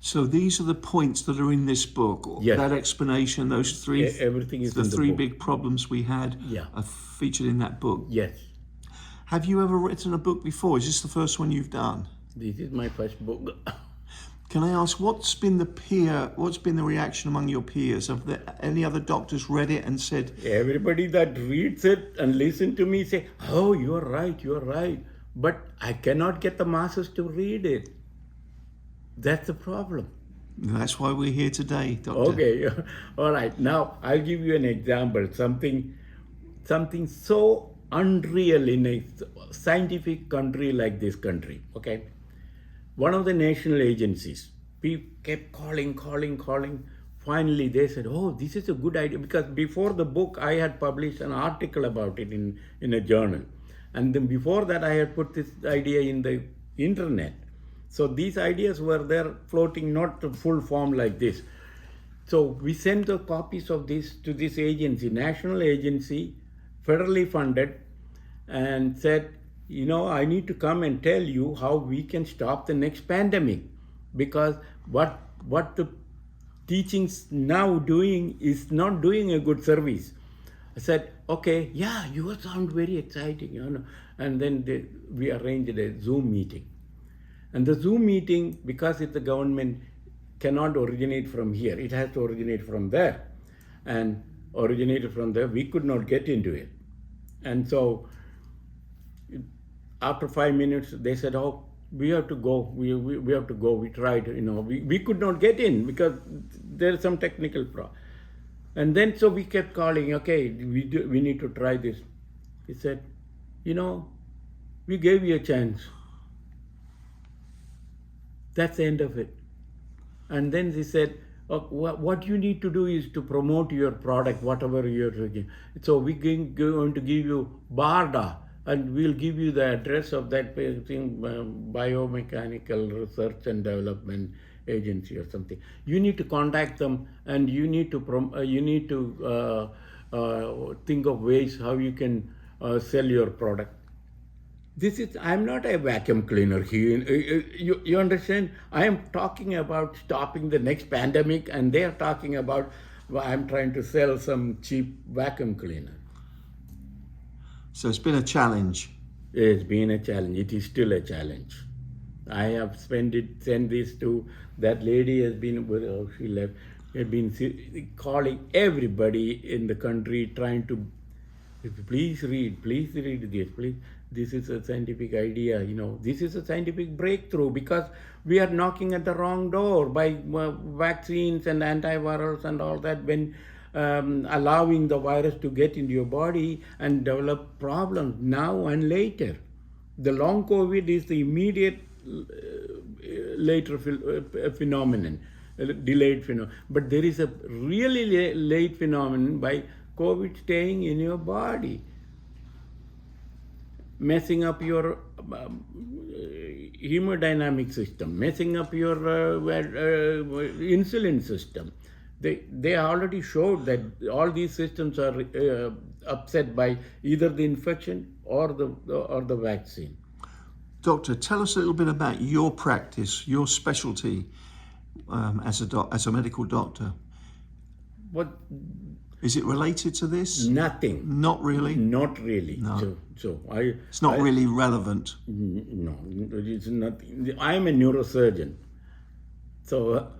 So these are the points that are in this book. Yes. That explanation, those three, Everything is the in the three book. big problems we had Yeah. are featured in that book. Yes. Have you ever written a book before? Is this the first one you've done? This is my first book. Can I ask, what's been the reaction among your peers? Have any other doctors read it and said, Everybody that reads it and listen to me say, oh, you're right. But I cannot get the masses to read it. That's the problem. that's why we're here today, Doctor? Okay, all right. Now I'll give you an example. Something so unreal in a scientific country like this country. Okay, one of the national agencies, people kept calling. Finally, they said, "Oh, this is a good idea." Because before the book, I had published an article about it in a journal, and then before that, I had put this idea in the internet. So these ideas were there floating, not to full form like this. So we sent the copies of this to this agency, national agency, federally funded, and said, I need to come and tell you how we can stop the next pandemic, because what the teachings now doing is not doing a good service. I said, okay, yeah, you sound very exciting, And then we arranged a Zoom meeting. And the Zoom meeting, because it's the government, cannot originate from here. It has to originate from there. And originated from there, we could not get into it. And so after 5 minutes, they said, oh, we have to go. We have to go. We tried, we could not get in because there's some technical problem. And then so we kept calling, okay, we need to try this. He said, we gave you a chance. That's the end of it. And then he said, what you need to do is to promote your product, whatever you're doing. So we're going to give you BARDA, and we'll give you the address of that thing, Biomechanical Research and Development Agency or something. You need to contact them, and you need to think of ways how you can sell your product. I'm not a vacuum cleaner here. You understand? I am talking about stopping the next pandemic, and they are talking about, I'm trying to sell some cheap vacuum cleaner. So it's been a challenge. It's been a challenge. It is still a challenge. I have sent this to that lady. She left. Had been calling everybody in the country, trying to, please read this, please. This is a scientific idea, this is a scientific breakthrough, because we are knocking at the wrong door by vaccines and antivirals and all that, when allowing the virus to get into your body and develop problems now and later. The long COVID is the immediate later phenomenon, delayed phenomenon. But there is a really late phenomenon by COVID staying in your body, messing up your hemodynamic system, messing up your insulin system. They already showed that all these systems are upset by either the infection or the vaccine. Doctor, tell us a little bit about your practice, your specialty as a medical doctor. What? Is it related to this? Nothing. Not really? Not really. No. It's not really relevant. No, it's nothing. I'm a neurosurgeon. So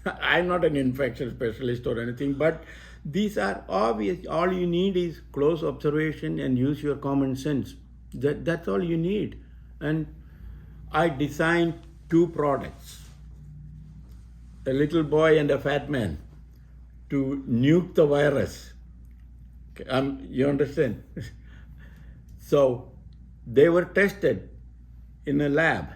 I'm not an infection specialist or anything, but these are obvious. All you need is close observation and use your common sense. That's all you need. And I designed 2 products, a little boy and a fat man, to nuke the virus. You understand? So they were tested in a lab.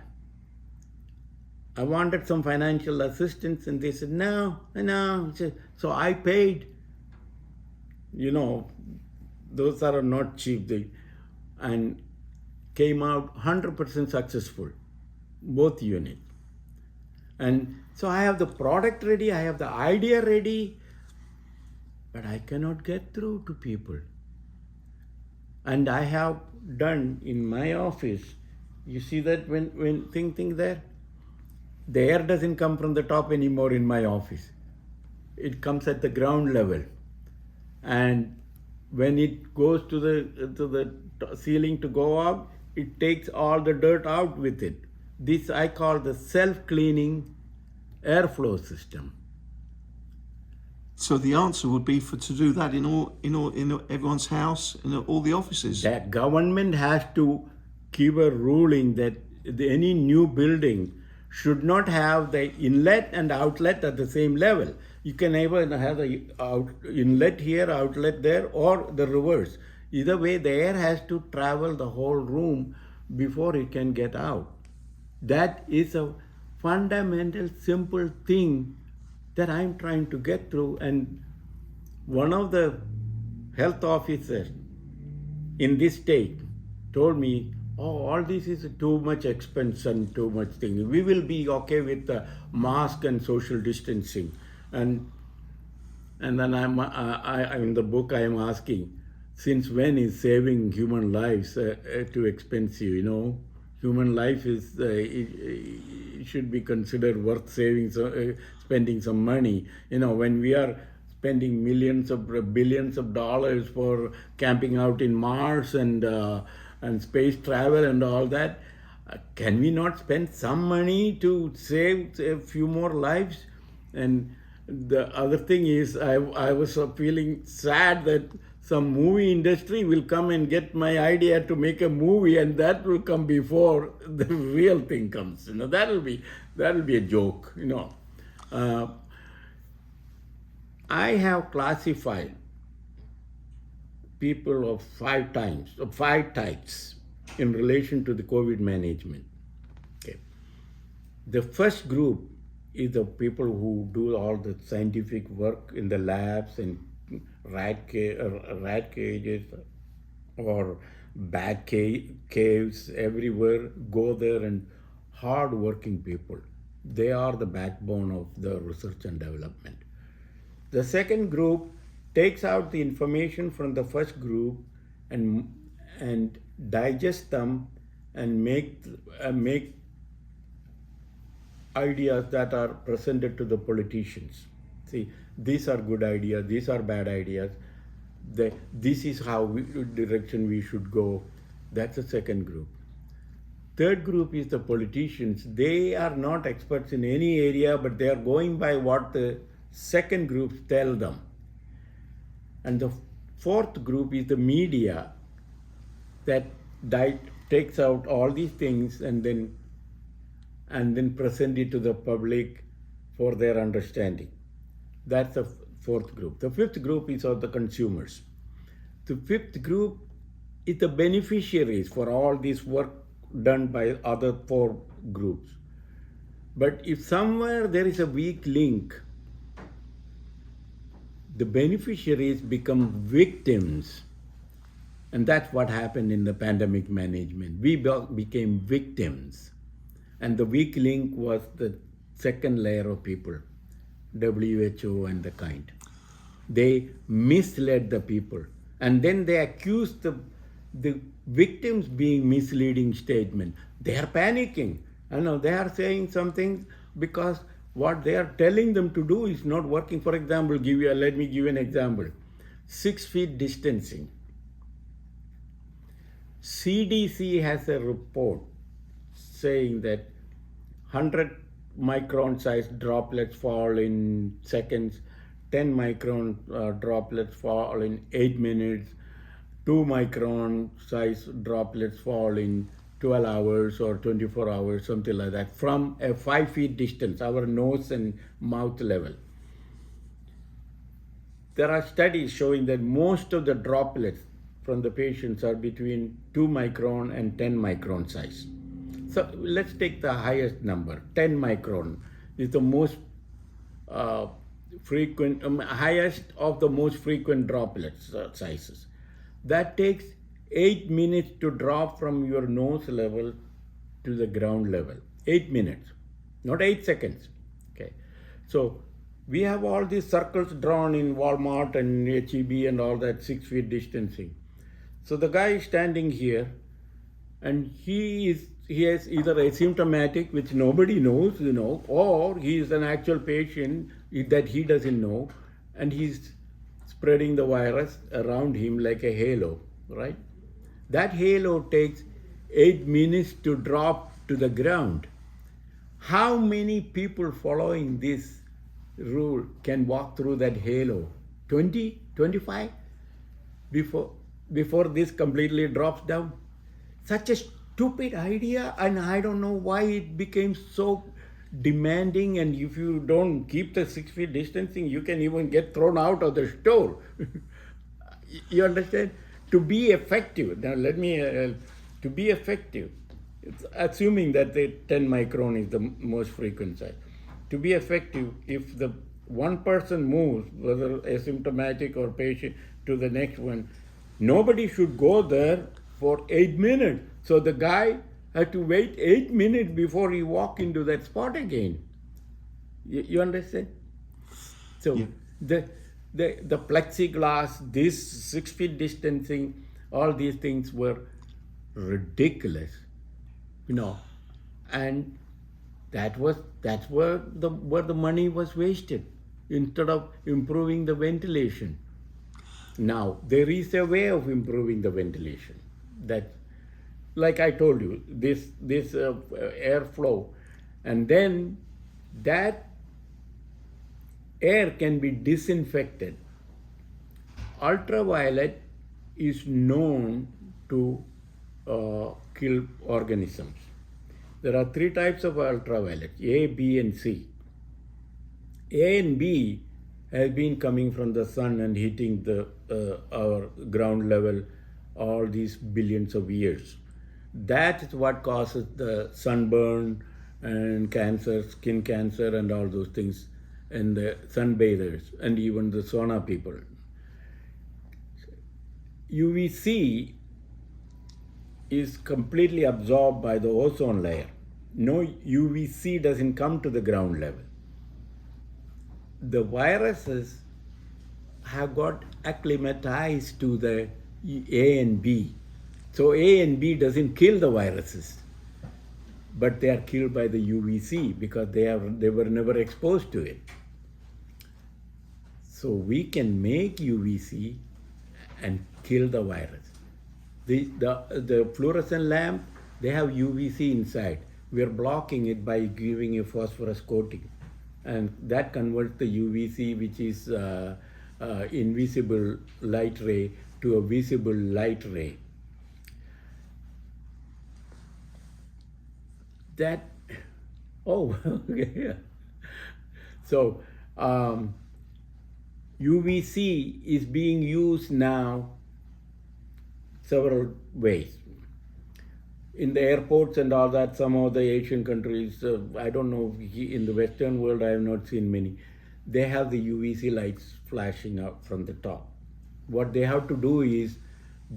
I wanted some financial assistance, and they said, no. So I paid, those are not cheap, and came out 100% successful, both units. And so I have the product ready, I have the idea ready, but I cannot get through to people. And I have done in my office, you see that when think there? the air doesn't come from the top anymore in my office. It comes at the ground level. And when it goes to the ceiling to go up, it takes all the dirt out with it. This I call the self-cleaning airflow system. So the answer would be to do that in everyone's house, in all the offices. That government has to give a ruling that any new building should not have the inlet and outlet at the same level. You can either have the inlet here, outlet there, or the reverse. Either way, the air has to travel the whole room before it can get out. That is a fundamental, simple thing that I'm trying to get through. And one of the health officers in this state told me, oh, all this is too much expense and too much thing. We will be okay with the mask and social distancing. And then in the book I am asking, since when is saving human lives too expensive? You know, human life is it should be considered worth saving, spending some money. You know, when we are spending billions of dollars for camping out in Mars and space travel and all that, can we not spend some money to save a few more lives? And the other thing is, I was feeling sad that some movie industry will come and get my idea to make a movie, and that will come before the real thing comes. You know, that'll be a joke. You know, I have classified people of five types in relation to the COVID management. Okay. The first group is the people who do all the scientific work in the labs and rat cages or bat caves everywhere, go there, and hard-working people. They are the backbone of the research and development. The second group takes out the information from the first group and digest them and make ideas that are presented to the politicians. See, these are good ideas, these are bad ideas, this is direction we should go. That's the second group. Third group is the politicians. They are not experts in any area, but they are going by what the second group tell them. And the fourth group is the media that takes out all these things and then present it to the public for their understanding. That's the fourth group. The fifth group is of the consumers. The fifth group is the beneficiaries for all this work done by other four groups. But if somewhere there is a weak link, the beneficiaries become victims. And that's what happened in the pandemic management. We became victims. And the weak link was the second layer of people, WHO and the kind. They misled the people. And then they accused the victims being misleading statement. They are panicking. I know they are saying something because what they are telling them to do is not working. For example, let me give you an example. 6 feet distancing. CDC has a report saying that 100 micron size droplets fall in seconds, 10 micron droplets fall in 8 minutes, 2 micron size droplets fall in 12 hours or 24 hours, something like that, from a 5 feet distance, our nose and mouth level. There are studies showing that most of the droplets from the patients are between 2 micron and 10 micron size. So let's take the highest number, 10 micron is the most highest of the most frequent droplets sizes. That takes 8 minutes to drop from your nose level to the ground level. 8 minutes, not 8 seconds. Okay, so we have all these circles drawn in Walmart and HEB and all that 6 feet distancing. So the guy is standing here and he is he is either asymptomatic, which nobody knows, or he is an actual patient that he doesn't know, and he's spreading the virus around him like a halo, right? That halo takes 8 minutes to drop to the ground. How many people following this rule can walk through that halo? 20, 25 before this completely drops down? Such a stupid idea, and I don't know why it became so demanding. And if you don't keep the 6 feet distancing, you can even get thrown out of the store. You understand? To be effective, now let me, to be effective, it's assuming that the 10 micron is the most frequent size. To be effective, if the one person moves, whether asymptomatic or patient, to the next one, nobody should go there for 8 minutes. So the guy had to wait 8 minutes before he walk into that spot again. You understand? So Yeah. the plexiglass, this 6 feet distancing, all these things were ridiculous, and that's where the money was wasted instead of improving the ventilation. Now there is a way of improving the ventilation. That, like I told you, this airflow, and then that air can be disinfected. Ultraviolet is known to kill organisms. There are 3 types of ultraviolet: A, B, and C. A and B has been coming from the sun and hitting our ground level all these billions of years. That is what causes the sunburn and cancer, skin cancer, and all those things, and the sunbathers and even the sauna people. UVC is completely absorbed by the ozone layer. No UVC doesn't come to the ground level. The viruses have got acclimatized to the A and B. So A and B doesn't kill the viruses, but they are killed by the UVC because they were never exposed to it. So we can make UVC and kill the virus. The fluorescent lamp, they have UVC inside. We are blocking it by giving a phosphorus coating, and that converts the UVC, which is invisible light ray, to a visible light ray. Okay. So UVC is being used now several ways. In the airports and all that, some of the Asian countries, I don't know, in the Western world I have not seen many, they have the UVC lights flashing out from the top. What they have to do is,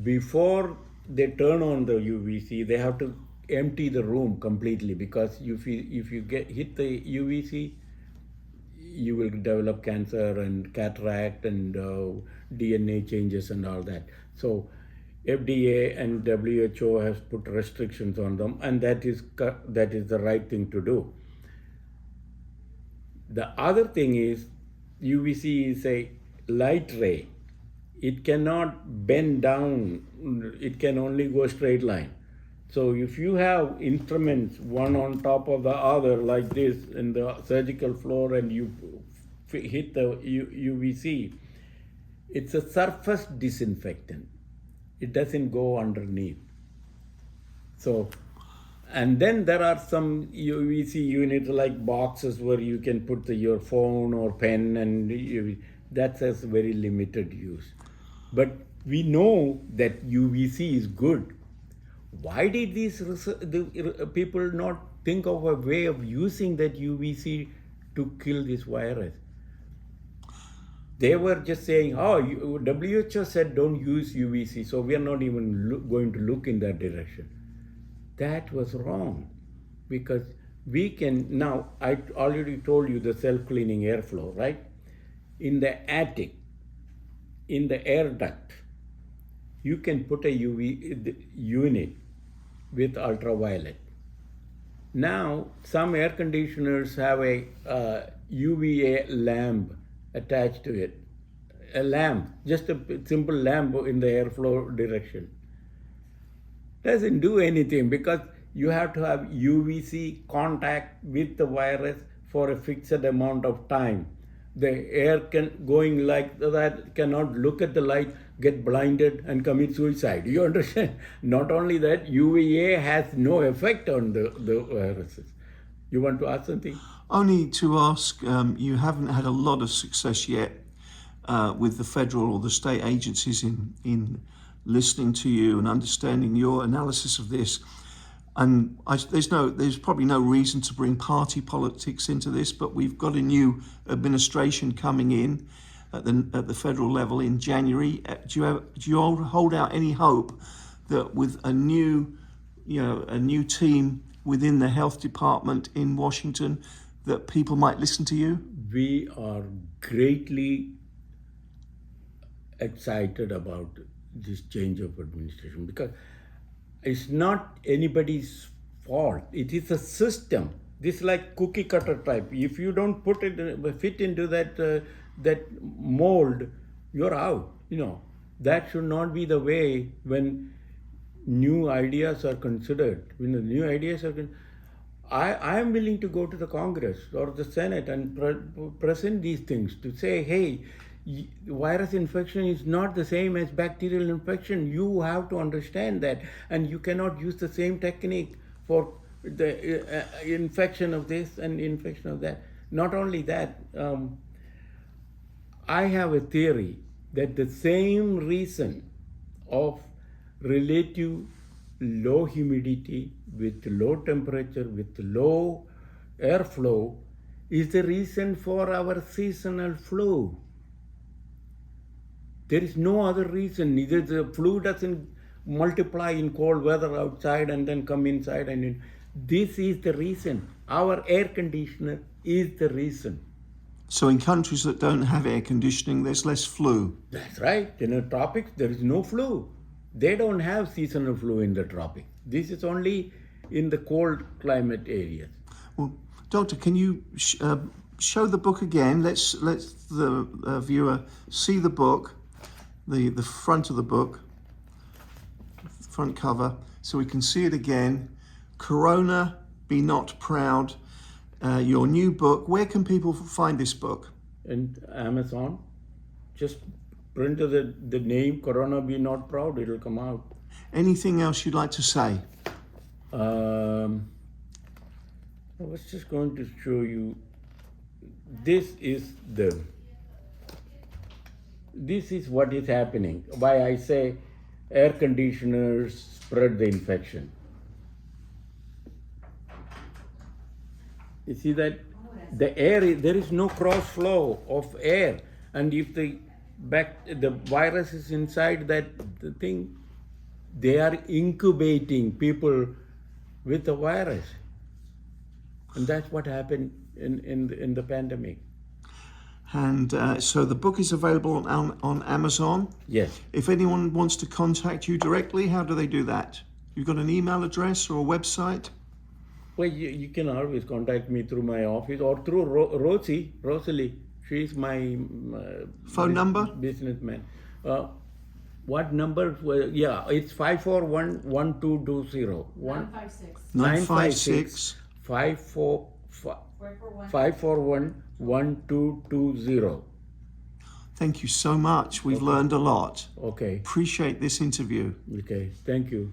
before they turn on the UVC, they have to empty the room completely, because if you hit the UVC, you will develop cancer and cataract and DNA changes and all that. So FDA and WHO has put restrictions on them, and that is the right thing to do. The other thing is, UVC is a light ray. It cannot bend down. It can only go straight line. So if you have instruments one on top of the other like this in the surgical floor, and you hit the UVC, it's a surface disinfectant. It doesn't go underneath. So, and then there are some UVC units like boxes where you can put your phone or pen, and that has very limited use. But we know that UVC is good. Why did the people not think of a way of using that UVC to kill this virus? They were just saying, WHO said don't use UVC, so we are not even going to look in that direction. That was wrong, because we can, now I already told you the self-cleaning airflow, right? In the attic, in the air duct, you can put a UV unit with ultraviolet. Now, some air conditioners have a UVA lamp attached to it. A lamp, just a simple lamp in the airflow direction. Doesn't do anything because you have to have UVC contact with the virus for a fixed amount of time. The air going like that cannot look at the light, get blinded, and commit suicide. You understand? Not only that, UVA has no effect on the viruses. You want to ask something? Only to ask, you haven't had a lot of success yet with the federal or the state agencies in listening to you and understanding your analysis of this. And there's probably no reason to bring party politics into this, but we've got a new administration coming in at the federal level in January. Do you all hold out any hope that with a new team within the health department in Washington, that people might listen to you? We are greatly excited about this change of administration because it's not anybody's fault. It is a system. This is like cookie cutter type. If you don't fit into that mold, you're out. That should not be the way when new ideas are considered. When the new ideas are I am willing to go to the Congress or the Senate and present these things to say, hey, virus infection is not the same as bacterial infection. You have to understand that, and you cannot use the same technique for the infection of this and infection of that. Not only that, I have a theory that the same reason of relative low humidity with low temperature, with low airflow is the reason for our seasonal flu. There is no other reason. Neither the flu doesn't multiply in cold weather outside and then come inside. This is the reason. Our air conditioner is the reason. So in countries that don't have air conditioning, there's less flu. That's right. In the tropics, there is no flu. They don't have seasonal flu in the tropics. This is only in the cold climate areas. Well, Doctor, can you show the book again? Let's the viewer see the book. The front of the book, front cover, so we can see it again. Corona, Be Not Proud, your new book. Where can people find this book? And Amazon. Just print the name Corona Be Not Proud, it'll come out. Anything else you'd like to say? I was just going to show you, this is what is happening. Why I say air conditioners spread the infection. You see that the air, there is no cross flow of air, and if the virus is inside the thing, they are incubating people with the virus, and that's what happened in the pandemic. And so the book is available on Amazon. Yes. If anyone wants to contact you directly, how do they do that? You've got an email address or a website? Well, you can always contact me through my office or through Rosalie. She's my phone number? Businessman. What number? Well, yeah, it's 541-1220. 956 541-1220. Thank you so much. We've learned a lot. Okay. Appreciate this interview. Okay. Thank you.